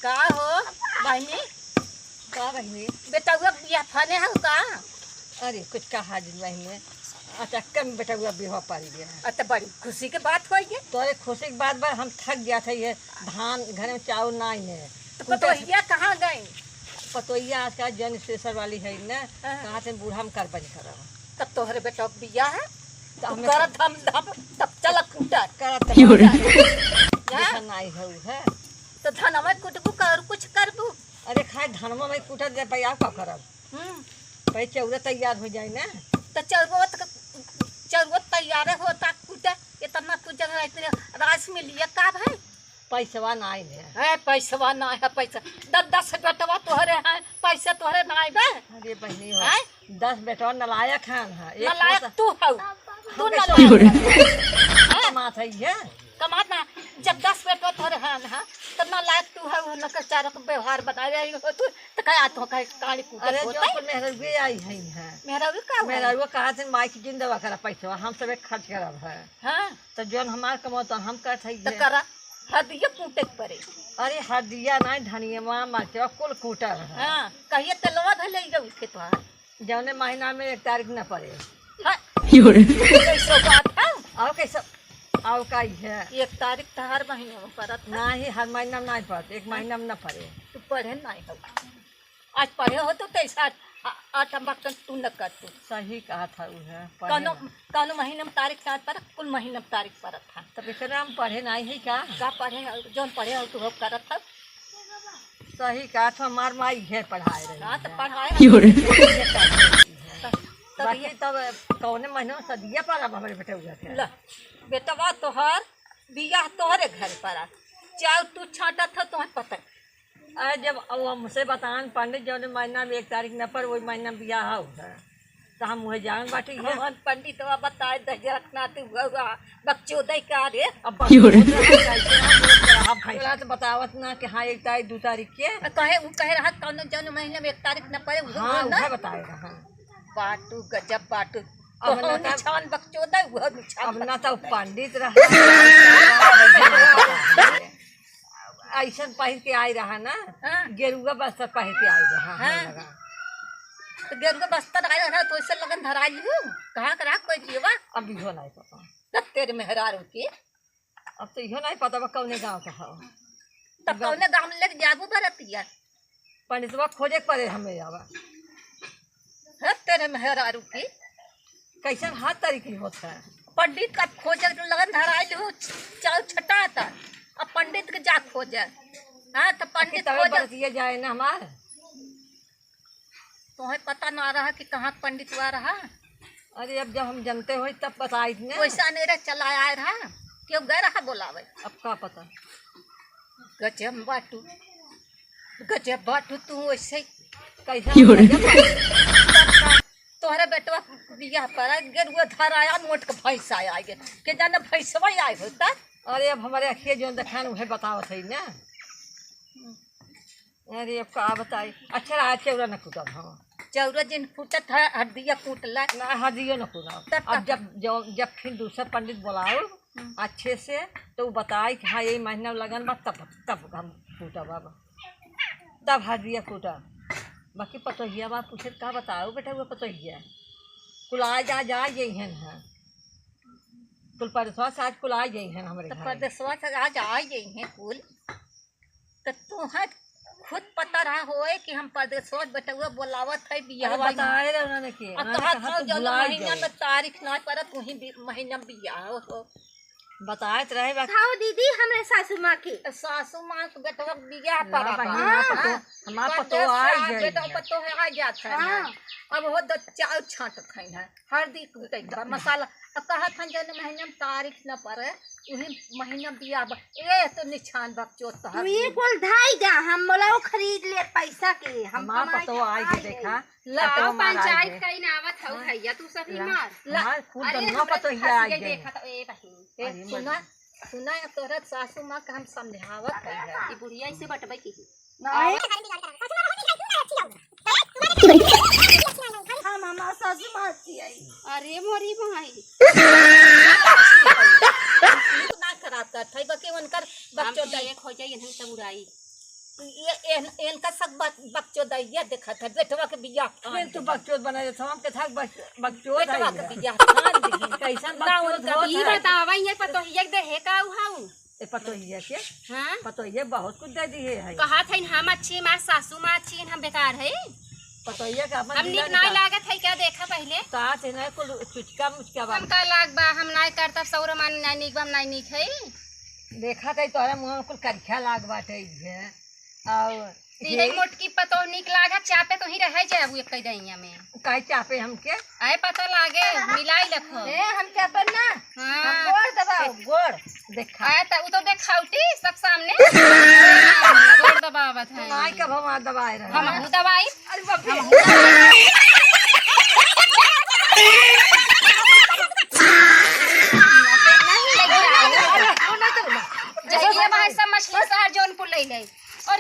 का हो बहनी? का बहनी? बेटा हुआ बिया फने है का? अरे कुछ कहा जी बहनी, अचक्कर में बेटा हुआ बिहा पड़ गया। तो बड़ी खुशी के बात होई है। तो अरे खुशी की बात बार हम थक गया था। ये धान घर में चावल नहीं है। तो पतोहिया कहाँ गई? पतोहिया आज का जन स्पेशल वाली है ना, कहाँ से बूढ़ा हम कर बन करा। तब तोहरे बेटा बिया है तो तब करत हम तब चल कुटा करत नहीं है तो धन में कुटबू कर कुछ करबू। अरे खाए धनमा में कुटत जाए पैया का करब। पहले चौदह तैयार हो जाए ना तो चरबो तैयार होता कुटा। इतना तू जगह इतने रास में लिया का भाई? पैसवा नहीं है। पैसवा ना है। पैसा 10 बेटवा तोहरे है, पैसा तोहरे ना है। अरे बहनी हो 10 बेटवा नलायक खान है। नलायक तू हो, तू कमात है कमात ना। जब 10 बेटवा तोहरे है ना तब नलायक तू है। न कर चार व्यवहार बता रही हो तू तो कहा तो कहानी पूछ। अरे जो पर मेहरबी आई है मेरा भी का मेहरबा कहा से माई की जिंदा करा पैसा हम सब खर्च करब है। हां तो जोन हमार कमाता हम करत है तो करा हदिया कूटे पड़े। अरे हदिया नहीं धनिया मरचा कुल कूटा है। हां कहिए तलवा धले गई खेत है जौने महीना में 1 तारीख न पड़े। हां कैसे बात है? और कैसे और का है 1 तारीख तो हर महीने में पड़त नहीं, हर महीना में नहीं पड़ते, 1 महीना में न पड़े। तू पढ़े नहीं हो। आज पढ़े हो तो कैसा 8 बक्तन तू न कर तू सही कहा था है कौन महीने में तारीख का पर कुल महीने में तारीख पड़त था। तब इतना हम पढ़े नहीं है का पढ़े जो पढ़े हो तू हो करत था। सही कहा था हमार माई है पढ़ाए रही। हां तो पढ़ाए बाकी तब कौने महीने में सदिया पारा हमारे बेटे हुआ थे। बेटवा तोहर बिया तोहरे घर पर चाउ तू छाटा था तुम्हें पता। अरे जब हमसे बतान पंडित जौन महीना में 1 तारीख न पर वही महीना बियाह होगा तो हम वही जान बाटी पंडित बताए दजरखना तू बच्चोदय का रे। अब तो बतावत ना कि हाँ 1 तारीख 2 तारीख के कहे वो कह रहा कौन जौन महीने में 1 तारीख न पड़े। हाँ वह बताएगा। बाटू गजब बाटू अब निछान बच्चोदय वो निछान अब ना तो पंडित रहा ऐसा पहन के आई रहा ना। गेरुआ बस्तर पहन के आई रहा। तो गेरुआ बस्तर आया रहा तो ऐसे लगन धरा लियो कहाँ करा कोई जीवा। अब इहो नहीं पता तब तेरे मेहरारू के अब तो इहो नहीं पता कौने गाँव का हो। तब कौने गाँव में लेके जाबू बरतिया पंडितवा खोजे पड़े हमें आवा है तेरे मेहरारू की कैसन हाथ तरीके होता है। पंडित का खोजे लगन धरा लियो चाउ छटा था। अब पंडित के जा खोजे। हाँ तो पंडित खोजे जाए ना हमारे तुम्हें पता ना रहा कि कहाँ पंडित हुआ रहा। अरे अब जब हम जानते हो तब बताई थी वैसा नहीं चला आया रहा क्यों गए रहा बोलावे। अब क्या पता गजब बाटू तू वैसे कैसा तोहरे बेटवा बिया पर गेरुआ धर आया मोट के भैंस आया के जाने भैंसवा आए होता। अरे अब हमारे अखिए जो दिखान वह बतावत है ना। अरे अब का बताई अच्छा रहा चौरा न कूदा। हाँ चौरा जिन फूटत है हड्डिया फूटला ना हड्डियों न कूदा। अब जब फिर दूसरा पंडित बुलाओ अच्छे से तो वो बताए कि हाँ यही महीना लगन बा तब हम फूटा बाबा तब हड्डिया फूटा। बाकी पतोहिया बा पूछे का बताओ बेटा वो पतोहिया कुल आ जा यही है कुल परसवा से आज कुल आ गई है हमारे घर। परसवा से आज आ गई है कुल। तो तुम्हें खुद पता रहा होए कि हम परदेशवा बेटुआ बोलावत है बियाह बताए रहे उन्होंने कि महीना में तारीख ना पड़त वही महीना बियाह हो बताए तो रहे खाओ दीदी हमरे सासू माँ के बेटवा बियाह पड़ा हमारा पतो आ बेटा पतो है आ जात है। अब हो चाउ छाट खाइन है हल्दी कूटे मसाला। अब कहा था जन महीना में तारीख न पड़े वही महीना बियाह ए तो निछान बच्चों तो ये कुल ढाईगा हम बोला वो खरीद ले पैसा के हम पतो आई के देखा लाओ पंचायत का इनावत हो भैया तू सब मार खुद दोनों पतो ही आ गए। देखा तो ए बहिन सुना तोरा सासू माँ का हम समझावत है ये बुढ़िया इसे बटबै की हम हमार सासू माँ की आई। अरे मोरी भाई ना खराब कर थे बके उनकर बच्चों एक हो जाए इन्हें सब उड़ाई ये इनका सब बच्चों दैया देखा था बेटवा के बियाह फिर तू बकचोद बना दे हम के था बकचोद बेटवा के बियाह खान दिहिन कैसन दाऊ बकचोद का ई होत है बतावा ये पतोहिया के देहे का उहाऊ ए पतोहिया के हां पतोहिया बहुत कुछ दे दी है कहा था हम अच्छी मां सासू मां अच्छी हम बेकार है पतोहिया का अपन हम निक ना लागत है क्या देखा पहले साथ है ना कुल चुचका मुचका बा हम का लाग बा हम नाय करता सौर मान नाय निक बा नाय निक है देखा था तोरा मुंह में कुल करखा लाग बाटे है और ये मोटकी पतो निक लागा चापे तो ही रह जाए अब एक दैया में काहे चापे हमके आए पता लागे मिलाई लखो ए हम चापे ना हां हम गोड़ दबाओ गोड़ देखा आए त उ तो देखाउटी सब सामने गोड़ दबावत है नाई का भवा दबाए रहे हम हूं दवाई अरे बाप रे जइए भाई सब मछली शहर जौनपुर ले ले और